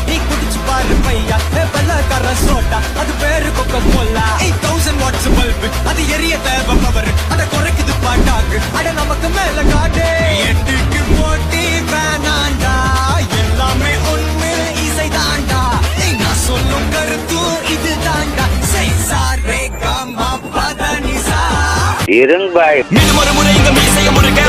நீ குடிச்சு பாரு பையா வெள்ளக்கார சோட்டா அது பேரு கொக்க கோலா 8000 வாட்ஸ் பல்பு அது எரிய தேவை பவர் அத குறைக்குது பாட்டாக்கு அட நமக்கு மேல காட்டு எட்டுக்கு போட்டி வேணாண்டா எல்லாமே உண்மை இசை தாண்டா நான் சொல்லும் கருத்து இது தாண்டா செய்சாரே காமா பதனிசா இருங்க பாய் மீண்டும் ஒரு முறை இங்க மீசைய முருக